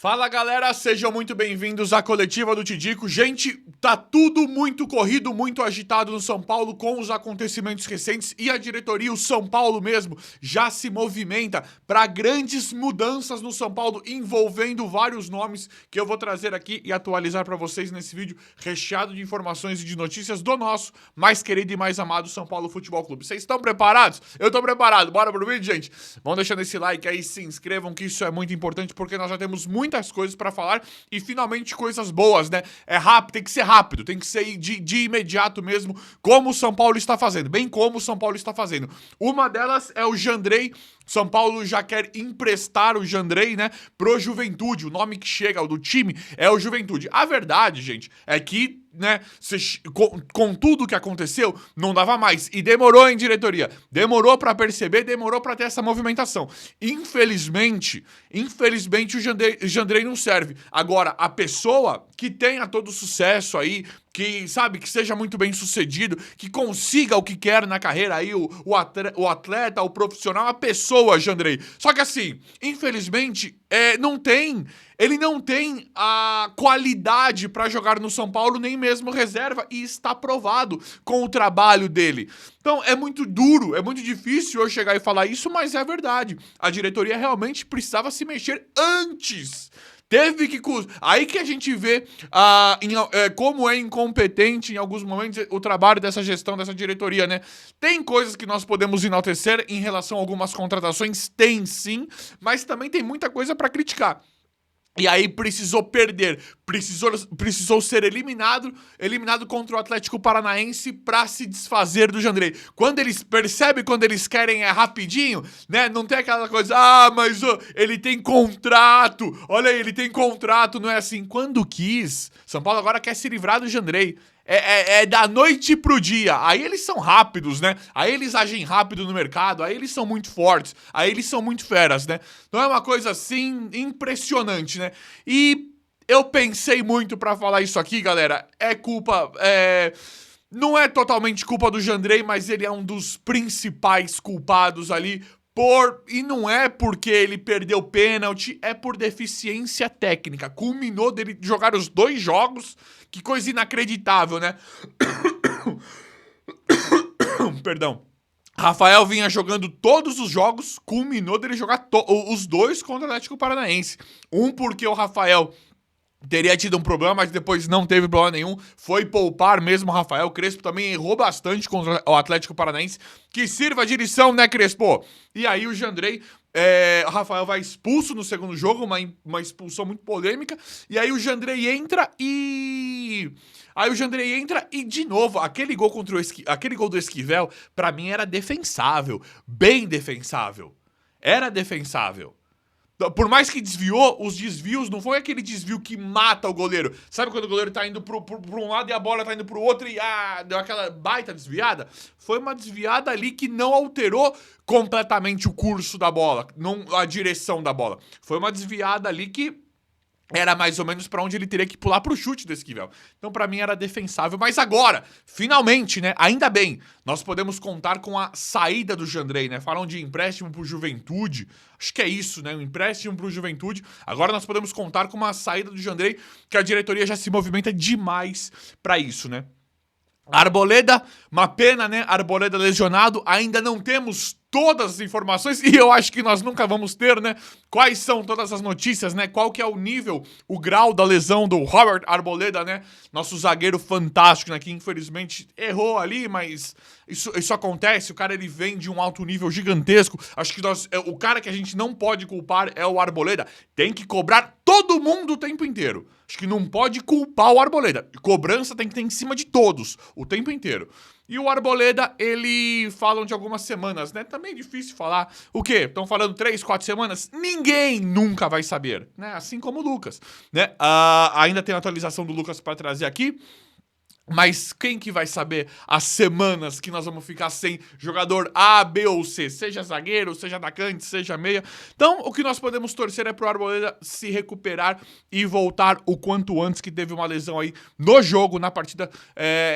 Fala galera, sejam muito bem-vindos à coletiva do Tidico. Gente, tá tudo muito corrido, muito agitado no São Paulo com os acontecimentos recentes e a diretoria, o São Paulo mesmo, já se movimenta para grandes mudanças no São Paulo, envolvendo vários nomes que eu vou trazer aqui e atualizar para vocês nesse vídeo recheado de informações e de notícias do nosso mais querido e mais amado São Paulo Futebol Clube. Vocês estão preparados? Eu tô preparado. Bora pro vídeo, gente? Vão deixando esse like aí, se inscrevam que isso é muito importante porque nós já temos muitas coisas pra falar e finalmente coisas boas, né? É rápido, tem que ser rápido, tem que ser de imediato mesmo, como o São Paulo está fazendo, bem como o São Paulo está fazendo. Uma delas é o Jandrei. São Paulo já quer emprestar o Jandrei, né, pro Juventude. O nome que chega do time é o Juventude. A verdade, gente, é que, né, com tudo que aconteceu, não dava mais. E demorou, hein, diretoria? Demorou pra perceber, demorou pra ter essa movimentação. Infelizmente o Jandrei não serve. Agora, a pessoa que tenha todo o sucesso aí, que, sabe, que seja muito bem sucedido, que consiga o que quer na carreira aí, o atleta, o profissional, a pessoa, Jandrei. Só que assim, infelizmente, ele não tem a qualidade pra jogar no São Paulo, nem mesmo reserva, e está provado com o trabalho dele. Então, é muito duro, é muito difícil eu chegar e falar isso, mas é a verdade. A diretoria realmente precisava se mexer antes. Teve que... Aí que a gente vê como é incompetente em alguns momentos o trabalho dessa gestão, dessa diretoria, né? Tem coisas que nós podemos enaltecer em relação a algumas contratações, tem sim, mas também tem muita coisa pra criticar. E aí precisou perder, precisou ser eliminado contra o Atlético Paranaense pra se desfazer do Jandrei. Quando eles percebem, quando eles querem é rapidinho, né? Não tem aquela coisa, mas ele tem contrato, olha aí, ele tem contrato, não é assim. Quando quis, São Paulo agora quer se livrar do Jandrei. É da noite pro dia. Aí eles são rápidos, né? Aí eles agem rápido no mercado. Aí eles são muito fortes. Aí eles são muito feras, né? Então é uma coisa assim impressionante, né? E eu pensei muito pra falar isso aqui, galera. Não é totalmente culpa do Jandrei, mas ele é um dos principais culpados ali. E não é porque ele perdeu pênalti, é por deficiência técnica. Culminou dele jogar os 2 jogos. Que coisa inacreditável, né? Perdão. Rafael vinha jogando todos os jogos, culminou dele jogar os 2 contra o Atlético Paranaense. Um porque o Rafael teria tido um problema, mas depois não teve problema nenhum. Foi poupar mesmo o Rafael. Crespo também errou bastante contra o Atlético Paranaense. Que sirva de lição, né, Crespo? E aí o Jandrei... o Rafael vai expulso no segundo jogo, uma expulsão muito polêmica. E aí o Jandrei entra e... de novo, aquele gol do Esquivel, pra mim era defensável. Bem defensável. Era defensável. Por mais que desviou, os desvios não foi aquele desvio que mata o goleiro. Sabe quando o goleiro tá indo pro um lado e a bola tá indo pro outro e deu aquela baita desviada? Foi uma desviada ali que não alterou completamente o curso da bola, não a direção da bola. Foi uma desviada ali que era mais ou menos pra onde ele teria que pular pro chute do Esquivel. Então pra mim era defensável. Mas agora, finalmente, né, ainda bem, nós podemos contar com a saída do Jandrei, né? Falam de empréstimo pro Juventude. Acho que é isso, né? Um empréstimo pro Juventude. Agora nós podemos contar com uma saída do Jandrei, que a diretoria já se movimenta demais pra isso, né? Arboleda, uma pena, né? Arboleda lesionado. Ainda não temos todas as informações, e eu acho que nós nunca vamos ter, né? Quais são todas as notícias, né? Qual que é o nível, o grau da lesão do Robert Arboleda, né? Nosso zagueiro fantástico, né? Que infelizmente errou ali, mas isso acontece. O cara, ele vem de um alto nível gigantesco. Acho que o cara que a gente não pode culpar é o Arboleda. Tem que cobrar todo mundo o tempo inteiro. Acho que não pode culpar o Arboleda. Cobrança tem que ter em cima de todos, o tempo inteiro. E o Arboleda, ele falam de algumas semanas, né? Também é difícil falar. O quê? Estão falando 3, 4 semanas? Ninguém nunca vai saber, né? Assim como o Lucas, né? Ainda tem a atualização do Lucas para trazer aqui. Mas quem que vai saber as semanas que nós vamos ficar sem jogador A, B ou C? Seja zagueiro, seja atacante, seja meia. Então, o que nós podemos torcer é pro Arboleda se recuperar e voltar o quanto antes, que teve uma lesão aí no jogo, na partida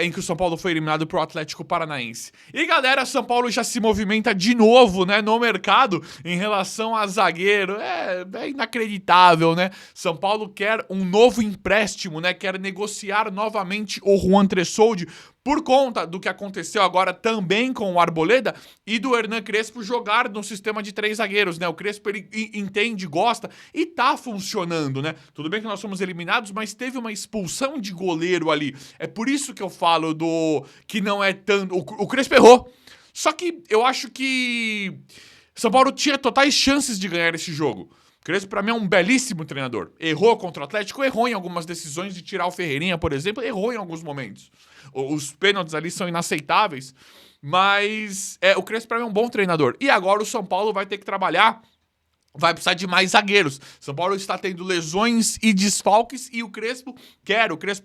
em que o São Paulo foi eliminado pro Atlético Paranaense. E galera, São Paulo já se movimenta de novo, né, no mercado em relação a zagueiro. É inacreditável, né? São Paulo quer um novo empréstimo, né? Quer negociar novamente o Juan Tressoldi por conta do que aconteceu agora também com o Arboleda e do Hernan Crespo jogar no sistema de 3 zagueiros, né? O Crespo, ele entende, gosta e tá funcionando, né? Tudo bem que nós fomos eliminados, mas teve uma expulsão de goleiro ali. É por isso que eu falo que não é tanto... O Crespo errou. Só que eu acho que São Paulo tinha totais chances de ganhar esse jogo. Crespo, pra mim, é um belíssimo treinador. Errou contra o Atlético, errou em algumas decisões de tirar o Ferreirinha, por exemplo, errou em alguns momentos. Os pênaltis ali são inaceitáveis, mas o Crespo, pra mim, é um bom treinador. E agora o São Paulo vai ter que trabalhar, vai precisar de mais zagueiros. São Paulo está tendo lesões e desfalques e o Crespo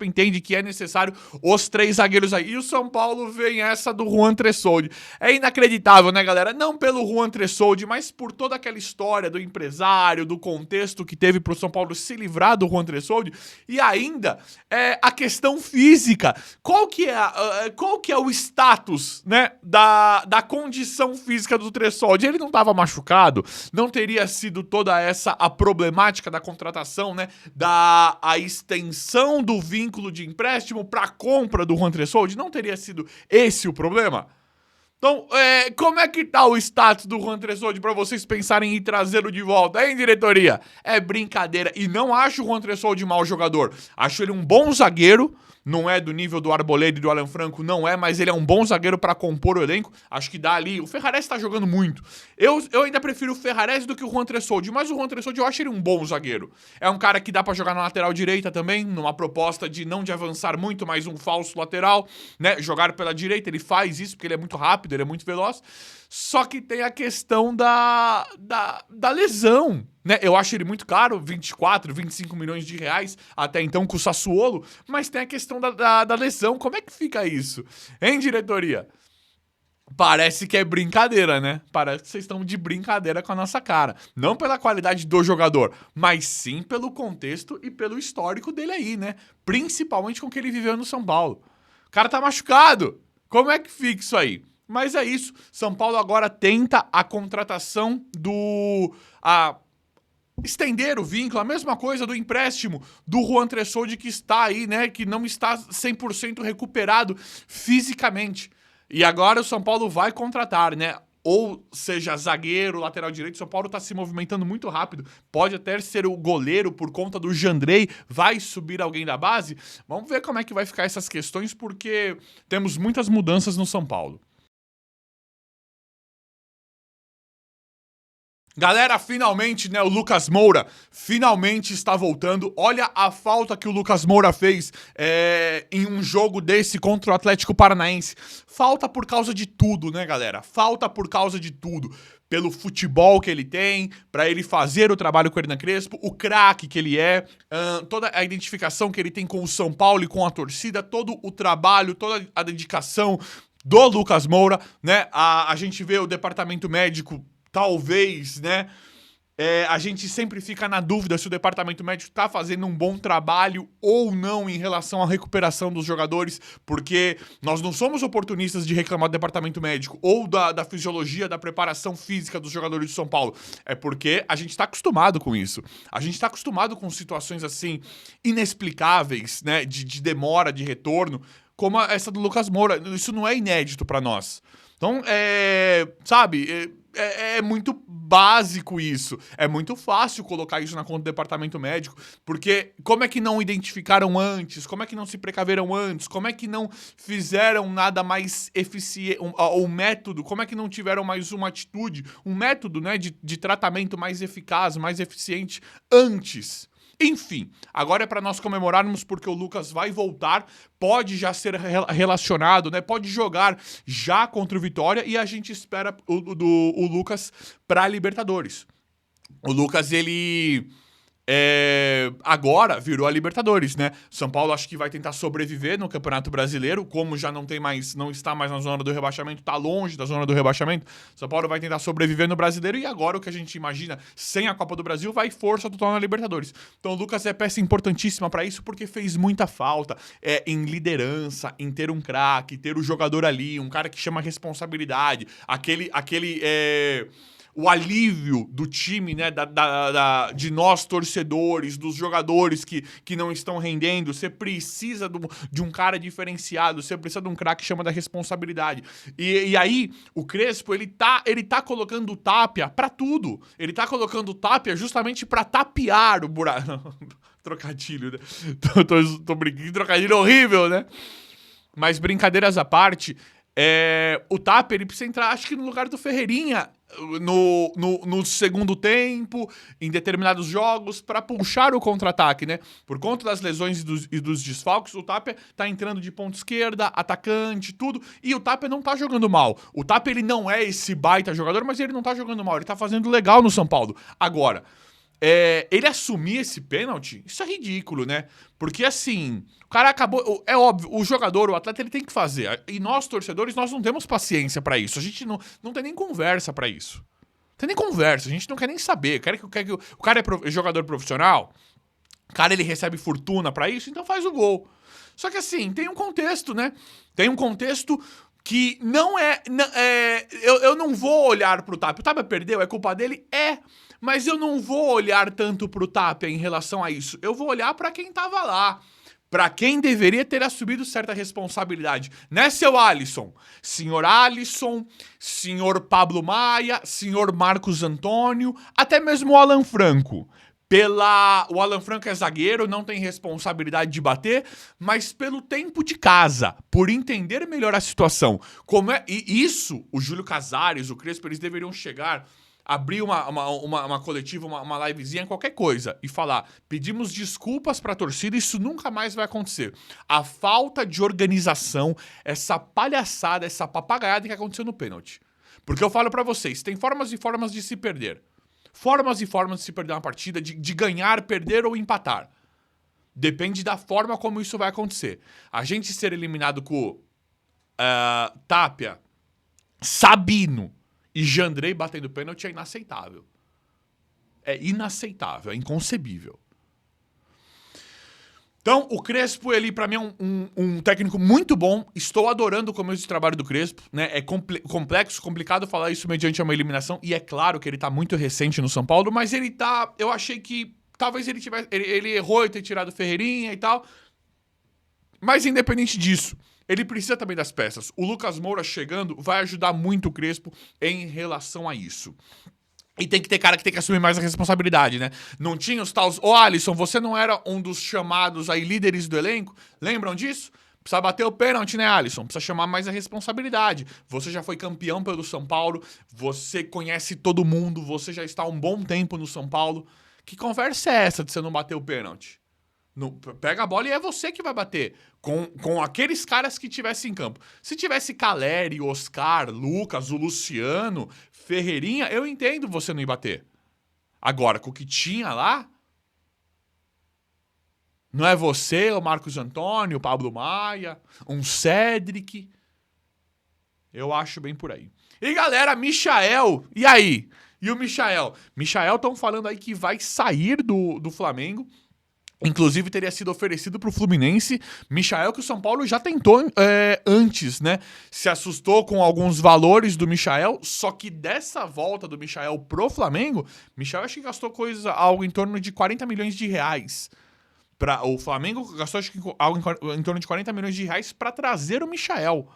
entende que é necessário os 3 zagueiros aí. E o São Paulo vem essa do Juan Tressoldi. É inacreditável, né, galera? Não pelo Juan Tressoldi, mas por toda aquela história do empresário, do contexto que teve pro São Paulo se livrar do Juan Tressoldi. E ainda, a questão física. Qual que é o status, né, da condição física do Tressoldi? Ele não estava machucado, não teria sido toda a problemática da contratação, né, a extensão do vínculo de empréstimo para a compra do Juan Tressoldi, não teria sido esse o problema? Então, como é que tá o status do Juan Tressoldi para vocês pensarem em trazê-lo de volta, hein, diretoria? É brincadeira. E não acho o Juan Tressoldi mau jogador. Acho ele um bom zagueiro. Não é do nível do Arboleda e do Alan Franco, não é, mas ele é um bom zagueiro para compor o elenco. Acho que dá ali. O Ferrarese tá jogando muito. Eu ainda prefiro o Ferrarese do que o Juan Tressoldi, mas o Juan Tressoldi eu acho ele um bom zagueiro. É um cara que dá para jogar na lateral direita também, numa proposta de não de avançar muito, mas um falso lateral, né? Jogar pela direita, ele faz isso porque ele é muito rápido, ele é muito veloz. Só que tem a questão da lesão, né? Eu acho ele muito caro, 24, 25 milhões de reais, até então com o Sassuolo, mas tem a questão da lesão. Como é que fica isso? Hein, diretoria? Parece que é brincadeira, né? Parece que vocês estão de brincadeira com a nossa cara. Não pela qualidade do jogador, mas sim pelo contexto e pelo histórico dele aí, né? Principalmente com o que ele viveu no São Paulo. O cara tá machucado. Como é que fica isso aí? Mas é isso. São Paulo agora tenta a contratação estender o vínculo, a mesma coisa do empréstimo do Juan Tressoldi, que está aí, né? Que não está 100% recuperado fisicamente. E agora o São Paulo vai contratar, né? Ou seja, zagueiro, lateral direito. São Paulo está se movimentando muito rápido. Pode até ser o goleiro por conta do Jandrei. Vai subir alguém da base? Vamos ver como é que vai ficar essas questões, porque temos muitas mudanças no São Paulo. Galera, finalmente, né, o Lucas Moura finalmente está voltando. Olha a falta que o Lucas Moura fez em um jogo desse contra o Atlético Paranaense. Falta por causa de tudo, né, galera? Falta por causa de tudo. Pelo futebol que ele tem, para ele fazer o trabalho com o Hernan Crespo, o craque que ele é, toda a identificação que ele tem com o São Paulo e com a torcida, todo o trabalho, toda a dedicação do Lucas Moura, né? A gente vê o departamento médico. Talvez, né? A gente sempre fica na dúvida se o departamento médico está fazendo um bom trabalho ou não em relação à recuperação dos jogadores, porque nós não somos oportunistas de reclamar do departamento médico ou da fisiologia, da preparação física dos jogadores de São Paulo. É porque a gente está acostumado com isso. A gente está acostumado com situações assim inexplicáveis, né? De demora, de retorno, como essa do Lucas Moura. Isso não é inédito para nós. Então, sabe... É muito básico isso. É muito fácil colocar isso na conta do departamento médico, porque como é que não identificaram antes? Como é que não se precaveram antes? Como é que não fizeram nada mais eficiente? Um método, como é que não tiveram mais uma atitude, um método, né, de tratamento mais eficaz, mais eficiente antes? Enfim, agora é para nós comemorarmos porque o Lucas vai voltar, pode já ser relacionado, né? Pode jogar já contra o Vitória e a gente espera o Lucas para Libertadores. O Lucas, ele... agora virou a Libertadores, né? São Paulo acho que vai tentar sobreviver no Campeonato Brasileiro, como já não está mais na zona do rebaixamento, tá longe da zona do rebaixamento. São Paulo vai tentar sobreviver no Brasileiro e agora o que a gente imagina, sem a Copa do Brasil, vai força total na Libertadores. Então o Lucas é peça importantíssima para isso porque fez muita falta em liderança, em ter um craque, ter o jogador ali, um cara que chama responsabilidade, o alívio do time, né, de nós torcedores, dos jogadores que não estão rendendo. Você precisa de um cara diferenciado, você precisa de um craque que chama da responsabilidade. E aí, o Crespo, ele tá colocando o Tapia pra tudo. Ele tá colocando o Tapia justamente pra tapear o buraco. Trocadilho, né? Tô brincando, trocadilho horrível, né? Mas brincadeiras à parte, o Tapia, ele precisa entrar, acho que no lugar do Ferreirinha, no segundo tempo, em determinados jogos, para puxar o contra-ataque, né? Por conta das lesões e dos desfalques, o Tapia tá entrando de ponta esquerda, atacante, tudo, e o Tapia não tá jogando mal. O Tapia, ele não é esse baita jogador, mas ele não tá jogando mal, ele tá fazendo legal no São Paulo. Agora, ele assumir esse pênalti, isso é ridículo, né? Porque assim, o cara acabou... É óbvio, o jogador, o atleta, ele tem que fazer. E nós, torcedores, nós não temos paciência pra isso. A gente não tem nem conversa pra isso. Não tem nem conversa, a gente não quer nem saber. O cara é jogador profissional, o cara ele recebe fortuna pra isso, então faz o gol. Só que assim, tem um contexto, né? Tem um contexto que não é... eu não vou olhar pro Tapia. O Tapia perdeu, é culpa dele? Mas eu não vou olhar tanto pro Tapia em relação a isso. Eu vou olhar pra quem tava lá. Pra quem deveria ter assumido certa responsabilidade. Né, seu Alisson? Senhor Alisson, senhor Pablo Maia, senhor Marcos Antônio, até mesmo o Alan Franco. O Alan Franco é zagueiro, não tem responsabilidade de bater, mas pelo tempo de casa, por entender melhor a situação. E isso, o Júlio Casares, o Crespo, eles deveriam chegar, abrir uma coletiva, uma livezinha, qualquer coisa, e falar, pedimos desculpas pra torcida, isso nunca mais vai acontecer. A falta de organização, essa palhaçada, essa papagaiada que aconteceu no pênalti. Porque eu falo pra vocês, tem formas e formas de se perder. Formas e formas de se perder uma partida, de ganhar, perder ou empatar. Depende da forma como isso vai acontecer. A gente ser eliminado com Tapia, Sabino e Jandrei batendo pênalti é inaceitável. É inaceitável, é inconcebível. Então, o Crespo, ele pra mim é um técnico muito bom. Estou adorando o começo de trabalho do Crespo, né? É complexo, complicado falar isso mediante uma eliminação. E é claro que ele tá muito recente no São Paulo, mas ele tá... Eu achei que talvez ele tivesse... Ele errou em ter tirado o Ferreirinha e tal. Mas independente disso, ele precisa também das peças. O Lucas Moura chegando vai ajudar muito o Crespo em relação a isso. E tem que ter cara que tem que assumir mais a responsabilidade, né? Não tinha os tals... Alisson, você não era um dos chamados aí líderes do elenco? Lembram disso? Precisa bater o pênalti, né, Alisson? Precisa chamar mais a responsabilidade. Você já foi campeão pelo São Paulo, você conhece todo mundo, você já está há um bom tempo no São Paulo. Que conversa é essa de você não bater o pênalti? Pega a bola e é você que vai bater. Com aqueles caras que tivessem em campo. Se tivesse Caleri, Oscar, Lucas, o Luciano, Ferreirinha, eu entendo você não ir bater. Agora, com o que tinha lá, não é você, o Marcos Antônio, o Pablo Maia, um Cédric. Eu acho bem por aí. E galera, Michael, e aí? E o Michael? Michael estão falando aí que vai sair do Flamengo. Inclusive, teria sido oferecido pro Fluminense. Michael, que o São Paulo já tentou antes, né? Se assustou com alguns valores do Michael, só que dessa volta do Michael pro Flamengo, Michael acho que gastou algo em torno de 40 milhões de reais. O Flamengo gastou acho que algo em torno de 40 milhões de reais para trazer o Michael.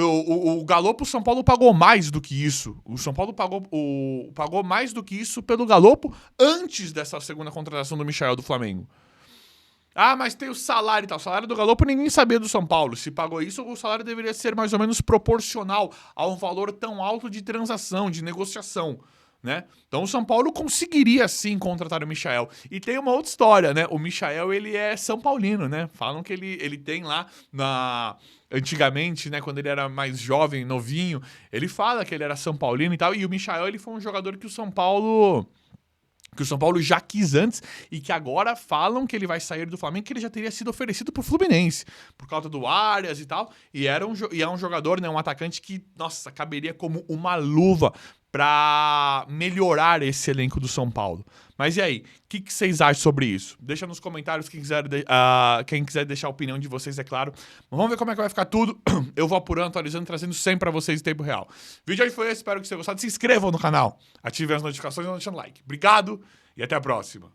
O Galopo, o São Paulo pagou mais do que isso. O São Paulo pagou mais do que isso pelo Galopo antes dessa segunda contratação do Michael do Flamengo. Ah, mas tem o salário e tal. O salário do Galopo ninguém sabia do São Paulo. Se pagou isso, o salário deveria ser mais ou menos proporcional a um valor tão alto de transação, de negociação, né? Então o São Paulo conseguiria sim contratar o Michael. E tem uma outra história, né? O Michael, ele é São Paulino, né? Falam que ele tem lá antigamente, né, quando ele era mais jovem, novinho, ele fala que ele era São Paulino e tal, e o Michael, ele foi um jogador que o São Paulo que o São Paulo já quis antes e que agora falam que ele vai sair do Flamengo, que ele já teria sido oferecido pro Fluminense, por causa do Arias e tal, e é um jogador, né, um atacante que, nossa, caberia como uma luva pra melhorar esse elenco do São Paulo. Mas e aí, o que vocês acham sobre isso? Deixa nos comentários quem quiser deixar a opinião de vocês, é claro. Mas vamos ver como é que vai ficar tudo. Eu vou apurando, atualizando, trazendo sempre pra vocês em tempo real. O vídeo aí foi esse, espero que vocês tenham gostado. Se inscrevam no canal, ativem as notificações e deixem o like. Obrigado e até a próxima.